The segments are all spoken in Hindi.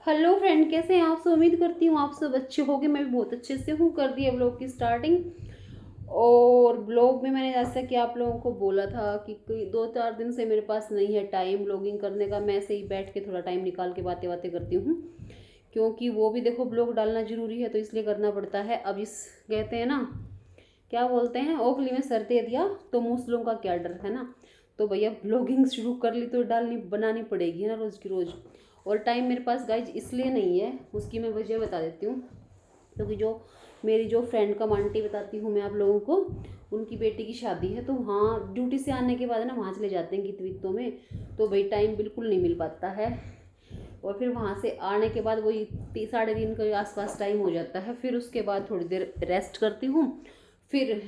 हेलो फ्रेंड, कैसे हैं आप सब। उम्मीद करती हूँ आप सब अच्छे होंगे। मैं भी बहुत अच्छे से हूँ। कर दी है ब्लॉग की स्टार्टिंग। और ब्लॉग में मैंने जैसा कि आप लोगों को बोला था कि कोई 2-4 दिन से मेरे पास नहीं है टाइम ब्लॉगिंग करने का। मैं ऐसे ही बैठ के थोड़ा टाइम निकाल के बातें बातें करती हूँ, क्योंकि वो भी देखो ब्लॉग डालना ज़रूरी है तो इसलिए करना पड़ता है। अब इस कहते हैं ना, क्या बोलते हैं, ओखली में सर दे दिया तो मूसलों का क्या डर है ना। तो भैया ब्लॉगिंग शुरू कर ली तो डालनी बनानी पड़ेगी ना रोज़ की रोज़। और टाइम मेरे पास गाइज इसलिए नहीं है, उसकी मैं वजह बता देती हूँ। क्योंकि जो मेरी जो फ्रेंड का आंटी बताती हूँ मैं आप लोगों को, उनकी बेटी की शादी है तो वहाँ ड्यूटी से आने के बाद ना वहाँ चले जाते हैं गीत वीतों में। तो भाई टाइम बिल्कुल नहीं मिल पाता है। और फिर वहाँ से आने के बाद वही 3-3:30 के आसपास टाइम हो जाता है। फिर उसके बाद थोड़ी देर रेस्ट करती हूँ। फिर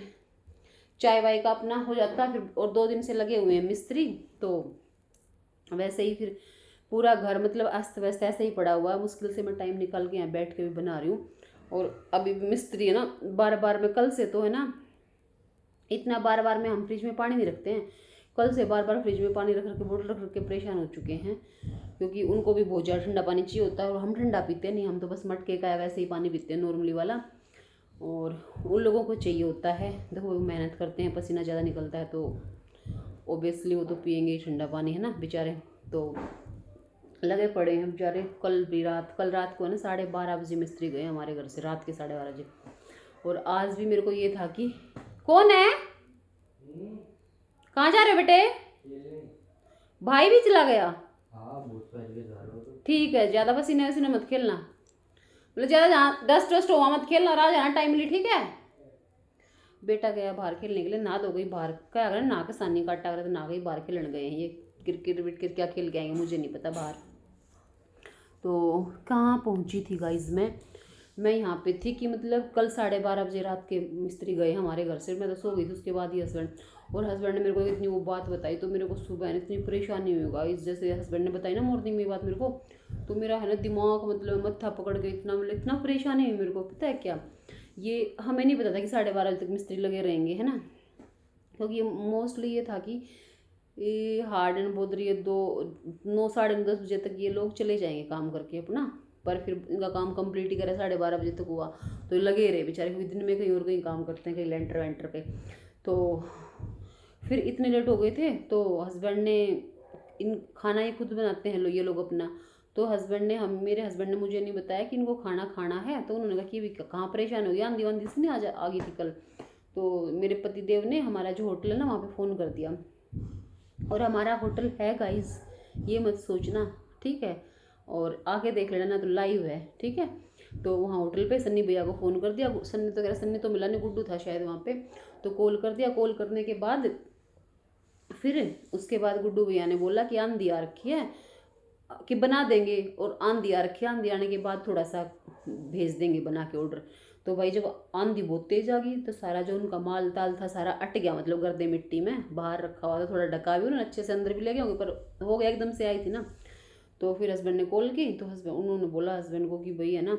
चाय वाय का अपना हो जाता है। फिर और 2 दिन से लगे हुए हैं मिस्त्री, तो वैसे ही फिर पूरा घर मतलब अस्त व्यस्त ऐसे ही पड़ा हुआ है। मुश्किल से मैं टाइम निकाल के यहाँ बैठ के भी बना रही हूँ। और अभी मिस्त्री है ना, बार बार में कल से तो है ना, इतना बार बार में हम फ्रिज में पानी नहीं रखते हैं। कल से बार बार फ्रिज में पानी रख रख के बोतल रख रख के परेशान हो चुके हैं। क्योंकि उनको भी बहुत ज़्यादा ठंडा पानी चाहिए होता है और हम ठंडा पीते नहीं, हम तो बस मटके का वैसे ही पानी पीते हैं नॉर्मली वाला। और उन लोगों को चाहिए होता है, देखो वो मेहनत करते हैं, पसीना ज़्यादा निकलता है तो ओबियसली वो तो पियेंगे ही ठंडा पानी, है ना बेचारे। तो लगे पड़े हैं बेचारे। कल रात को है ना 12:30 बजे मिस्त्री गए हमारे घर से, रात के 12:30 बजे। और आज भी मेरे को ये था कि कौन है, कहाँ जा रहे हो बेटे। भाई भी चला गया। ठीक है, ज़्यादा पसीने वसीने मत खेलना, मतलब ज़्यादा जहाँ डस्ट वस्ट हुआ मत खेलना। और आ जाना टाइमली, ठीक है। बेटा गया बाहर खेलने के लिए, ना तो गई बाहर क्या करें, ना किसानी काटा करे तो ना गई बाहर खेलने गए हैं ये। क्रिकेट विकेट क्या खेल के आएंगे मुझे नहीं पता बाहर। तो कहाँ पहुँची थी गाइज मैं यहाँ पे थी कि मतलब कल 12:30 बजे रात के मिस्त्री गए हमारे घर से। मैं तो सो गई थी उसके बाद ही हस्बैंड, और हस्बैंड ने मेरे को इतनी वो बात बताई तो मेरे को सुबह इतनी परेशानी हुई गाइज। जैसे हस्बैंड ने बताई ना मॉर्निंग में बात मेरे को, तो मेरा है ना दिमाग मतलब मत्था पकड़ के इतना मतलब इतना परेशानी हुई मेरे को। पता है क्या, ये हमें नहीं पता था कि 12:30 बजे तक मिस्त्री लगे रहेंगे, है ना। क्योंकि मोस्टली ये था कि ये हार्ड एंड बोल रही है 9 9 साढ़े 9 10 बजे तक ये लोग चले जाएंगे काम करके अपना। पर फिर इनका काम कंप्लीट ही करे 12:30 बजे तक हुआ तो लगे रहे बेचारे, क्योंकि दिन में कहीं और कहीं काम करते हैं, कहीं लेंटर वेंटर पे। तो फिर इतने लेट हो गए थे तो हस्बैंड ने इन खाना ये खुद बनाते हैं ये लोग अपना। तो हस्बैंड ने हम मेरे हस्बैंड ने मुझे नहीं बताया कि इनको खाना खाना है। तो उन्होंने कहा कि भी कहाँ परेशान हो गया, आंधी वांधी से नहीं आ गई थी कल। तो मेरे पति देव ने हमारा जो होटल है ना वहाँ पे फ़ोन कर दिया। और हमारा होटल है गाइस, ये मत सोचना, ठीक है। और आके देख लेना ना, तो लाइव है, ठीक है। तो वहाँ होटल पे सन्नी भैया को फ़ोन कर दिया। सन्नी तो कह रहा, सन्नी तो मिला नहीं, गुड्डू था शायद वहाँ पे। तो कॉल कर दिया। कॉल करने के बाद फिर उसके बाद गुड्डू भैया ने बोला कि आंधी आ रखी है कि बना देंगे। और आंधी आ रखी है, आंधी आने के बाद थोड़ा सा भेज देंगे बना के ऑर्डर। तो भाई जब आंधी बहुत तेज आ गई तो सारा जो उनका माल ताल था सारा अट गया, मतलब गर्दे मिट्टी में बाहर रखा हुआ था। थोड़ा ढका भी उन्होंने अच्छे से, अंदर भी ले गए होंगे पर हो गया, एकदम से आई थी ना। तो फिर हस्बैंड ने कॉल की तो हस्बैंड उन्होंने बोला हस्बैंड को कि भाई है ना,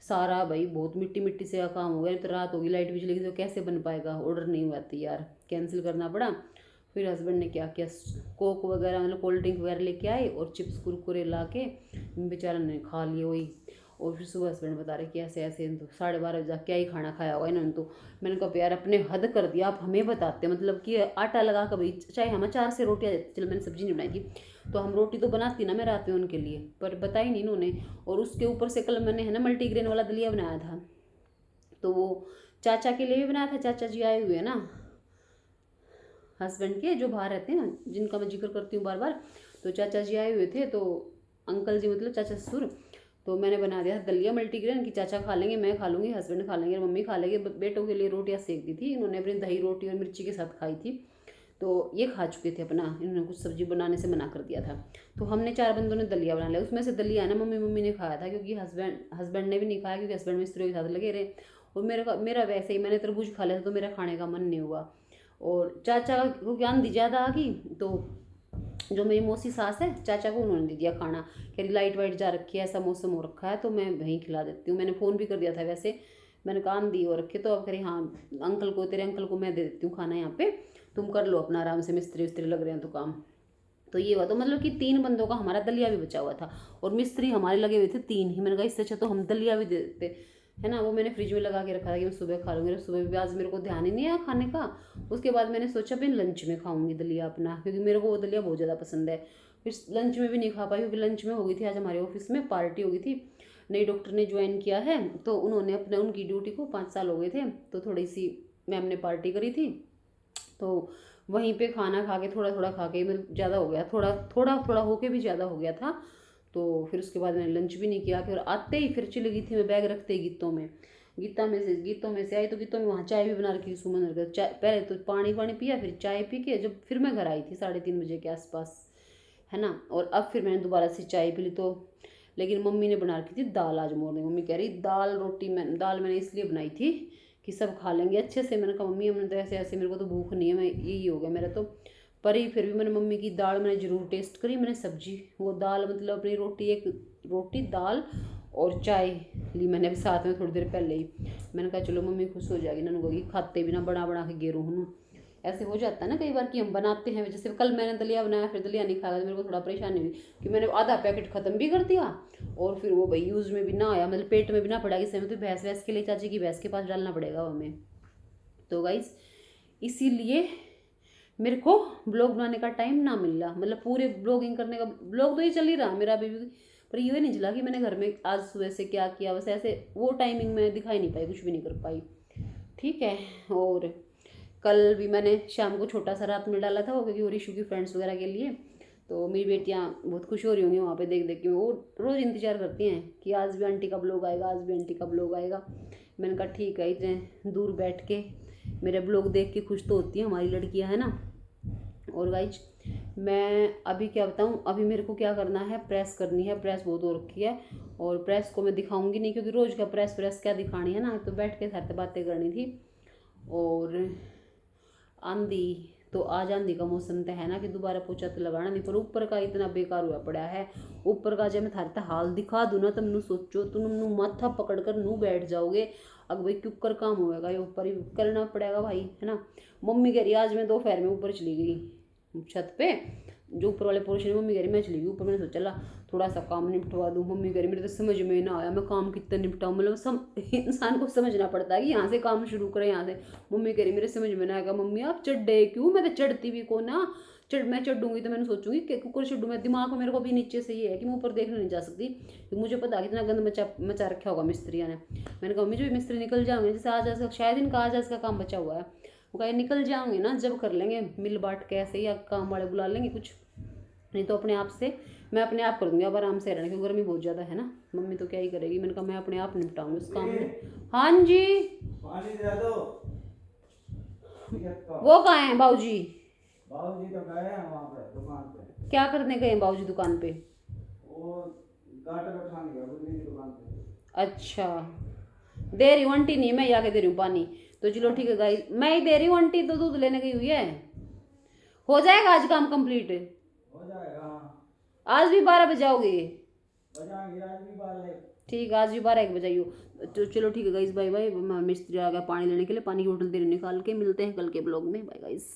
सारा भाई बहुत मिट्टी मिट्टी से काम हो गया। नहीं तो रात होगी, लाइट भी चली गई तो कैसे बन पाएगा, ऑर्डर नहीं हुआ थी यार, कैंसिल करना पड़ा। फिर हस्बैंड ने क्या किया, कोक वगैरह मतलब कोल्ड ड्रिंक वगैरह लेके आए और चिप्स कुरकुरे ला के बेचारा ने खा लिए वही। और फिर सुबह हस्बैंड बता रहे कि ऐसे ऐसे तो 12:30 बजे क्या ही खाना खाया होगा इन्होंने तो। मैंने कहा यार अपने हद कर दिया, आप हमें बताते मतलब कि आटा लगा कभी, चाहे हमें 4 से रोटियाँ, चल मैंने सब्जी नहीं बनाई थी तो हम रोटी तो बनाती ना मैं रात में उनके लिए, पर बताई नहीं इन्होंने। और उसके ऊपर से कल मैंने है ना मल्टीग्रेन वाला दलिया बनाया था, तो वो चाचा के लिए भी बनाया था। चाचा जी आए हुए हैं ना हस्बैंड के, जो बाहर रहते हैं ना, जिनका मैं जिक्र करती हूँ बार बार। तो चाचा जी आए हुए थे, तो अंकल जी मतलब चाचा ससुर। तो मैंने बना दिया था दलिया मल्टीग्रेन कि चाचा खा लेंगे, मैं खा लूँगी, हस्बैंड खा लेंगे और मम्मी खा लेंगे। बेटों के लिए रोटियाँ सेक दी थी इन्होंने, अपनी दही रोटी और मिर्ची के साथ खाई थी। तो ये खा चुके थे अपना, इन्होंने कुछ सब्जी बनाने से मना कर दिया था। तो हमने 4 बंदों ने दलिया बना लिया। उसमें से दलिया है ना मम्मी मम्मी ने खाया था, क्योंकि हस्बैंड ने भी नहीं खाया, क्योंकि हस्बैंड मिस्त्रियों के साथ लगे रहे। और मेरा वैसे ही मैंने तरबूज खा लिया था तो मेरा खाने का मन नहीं हुआ। और चाचा को आंधी ज़्यादा आ गई तो जो मेरी मौसी सास है, चाचा को उन्होंने दे दिया खाना। कह रही लाइट वाइट जा रखी है, ऐसा मौसम हो रखा है तो मैं वहीं खिला देती हूँ। मैंने फ़ोन भी कर दिया था वैसे, मैंने कहा आंधी हो रखी तो अब कह रही हाँ तेरे अंकल को मैं दे देती हूँ खाना यहाँ पे, तुम कर लो अपना आराम से, मिस्त्री विस्त्री लग रहे हैं तो काम। तो ये हुआ, तो मतलब कि 3 बंदों का हमारा दलिया भी बचा हुआ था और मिस्त्री हमारे लगे हुए थे 3 ही। मैंने कहा इससे अच्छा तो हम दलिया भी दे देते, है ना। वो मैंने फ्रिज में लगा के रखा था कि मैं सुबह खा लूँगी। सुबह भी आज मेरे को ध्यान ही नहीं आया खाने का। उसके बाद मैंने सोचा फिर लंच में खाऊंगी दलिया अपना, क्योंकि मेरे को वो दलिया बहुत ज़्यादा पसंद है। फिर लंच में भी नहीं खा पाई, क्योंकि लंच में हो गई थी आज हमारे ऑफिस में पार्टी हो गई थी। नई डॉक्टर ने ज्वाइन किया है, तो उन्होंने अपने उनकी ड्यूटी को 5 साल हो गए थे, तो थोड़ी सी मैम ने पार्टी करी थी। तो वहीं पे खाना खा के थोड़ा थोड़ा खा के मतलब ज़्यादा हो गया, थोड़ा थोड़ा थोड़ा होके भी ज़्यादा हो गया था। तो फिर उसके बाद मैंने लंच भी नहीं किया। फिर आते ही फिर चली गई थी मैं बैग रखते ही गीतों में से आई, तो गीतों में वहाँ चाय भी बना रखी थी सुमन ने। चाय पहले तो पानी पिया, फिर चाय पी के जब फिर मैं घर आई थी 3:30 बजे के आसपास, है ना। और अब फिर मैंने दोबारा से चाय पी ली। तो लेकिन मम्मी ने बना रखी थी दाल आज मॉर्निंग। मम्मी कह रही दाल मैंने इसलिए बनाई थी कि सब खा लेंगे अच्छे से। मैंने कहा मम्मी हमने तो ऐसे ऐसे, मेरे को तो भूख नहीं है, मैं यही हो गया मेरा तो। पर ही फिर भी मैंने मम्मी की दाल मैंने ज़रूर टेस्ट करी। मैंने सब्जी वो दाल मतलब अपनी रोटी दाल और चाय ली मैंने अभी साथ में थोड़ी देर पहले ही। मैंने कहा चलो मम्मी खुश हो जाएगी ना, कहोगी खाते भी ना बना के गेरू हूँ। ऐसे हो जाता है ना कई बार कि हम बनाते हैं, जैसे कल मैंने दलिया बनाया, फिर दलिया नहीं खाया तो मेरे को थोड़ा परेशानी हुई कि मैंने आधा पैकेट ख़त्म भी कर दिया और फिर वो भाई यूज़ में भी ना आया, मतलब पेट में भी ना पड़ा। कि समय तो भैंस के लिए चाची की भैंस के पास डालना पड़ेगा हमें। तो गाइस इसीलिए मेरे को ब्लॉग बनाने का टाइम ना मिल रहा, मतलब पूरे ब्लॉगिंग करने का ब्लॉग तो ही चल ही रहा मेरा अभी भी, पर ये नहीं चला कि मैंने घर में आज सुबह से क्या किया। बस ऐसे वो टाइमिंग में दिखाई नहीं पाई, कुछ भी नहीं कर पाई, ठीक है। और कल भी मैंने शाम को छोटा सा रात में डाला था वो, क्योंकि वो ऋषु की फ्रेंड्स वगैरह के लिए। तो मेरी बेटियाँ बहुत खुश हो रही होंगी वहाँ पे देख देख के, वो रोज़ इंतज़ार करती हैं कि आज भी आंटी का ब्लॉग आएगा, आज भी आंटी का ब्लॉग आएगा। मैंने कहा ठीक है, इतने दूर बैठ के मेरे ब्लॉग देख के खुश तो होती हैं हमारी लड़कियाँ, है ना। और गाइज मैं अभी क्या बताऊँ, अभी मेरे को क्या करना है, प्रेस करनी है। प्रेस बहुत हो रखी है और प्रेस को मैं दिखाऊंगी नहीं, क्योंकि रोज़ का प्रेस क्या दिखानी है ना, तो बैठ के साथ बातें करनी थी। और आंधी तो आज आंधी का मौसम तो है ना कि दोबारा पोछा तो लगाना नहीं, पर ऊपर का इतना बेकार हुआ पड़ा है। ऊपर का जब मैं थारे हाल दिखा दूँ ना, तुम सोचो तुम माथा पकड़ कर नू बैठ जाओगे। अब भाई क्यों कर काम होएगा, ये ऊपर ही करना पड़ेगा भाई, है ना। मम्मी कह रही आज मैं दोपहर में ऊपर चली गई छत पे, जो ऊपर वाले पोर्शन, मम्मी कह रही मैं चली गई ऊपर। मैंने सोचा चला थोड़ा सा काम निपटवा दूँ। मम्मी कह रही मेरे तो समझ में ना आया मैं काम कितना निपटाऊँ, मतलब इंसान को समझना पड़ता है कि यहाँ से काम शुरू करें, यहाँ से। मम्मी कह रही मेरे समझ में ना आएगा। मम्मी आप चढ़े क्यों, मैं तो चढ़ती भी को ना, मैं चढ़ूंगी तो मैंने सोचूंगी कि कुकर चढ़ूँ मैं, दिमाग में मेरे को भी नीचे से ये है कि मैं ऊपर देखने नहीं जा सकती, क्योंकि मुझे पता कितना गंद मचा रखा होगा मिस्त्रियों ने। मैंने कहा मम्मी जो मिस्त्री निकल जाएंगे, जैसे आज शायद इनका आज का काम बचा हुआ है, वो कहे निकल जाओगे ना जब कर लेंगे मिल बांट के ऐसे, या काम वाले बुला लेंगे कुछ, नहीं तो अपने आप से मैं अपने आप कर दूँगी। अब आराम से रहना क्योंकि गर्मी बहुत ज़्यादा है ना, मम्मी तो क्या ही करेगी। मैंने कहा मैं अपने आप निपटाऊंगी उस काम में। हाँ जी पानी दे दो। वो कहाँ हैं बाबूजी? बाबूजी तो गए हैं वहाँ पे दुकान पे। क्या करने गए हैं बाबूजी दुकान पे? वो गाटर उठाने गए बुल्ली की दुकान पे। अच्छा दे रही हूँ आंटी, नहीं मैं ही आके दे रही हूँ पानी। तो चलो ठीक है गाइस, मैं ही दे रही हूँ आंटी, तो दूध लेने गई हुई है। हो जाएगा आज काम कंप्लीट? हो जाएगा। आज भी 12 बजाओगे? बजाएंगे आज भी 12। ठीक है आज भी 12-1 बजाइयो। तो चलो ठीक है गाइस, बाय बाय। मिस्त्री आ गया पानी लेने के लिए, पानी की बोतल दे रही निकाल के। मिलते हैं कल के ब्लॉग में, बाय गाइस।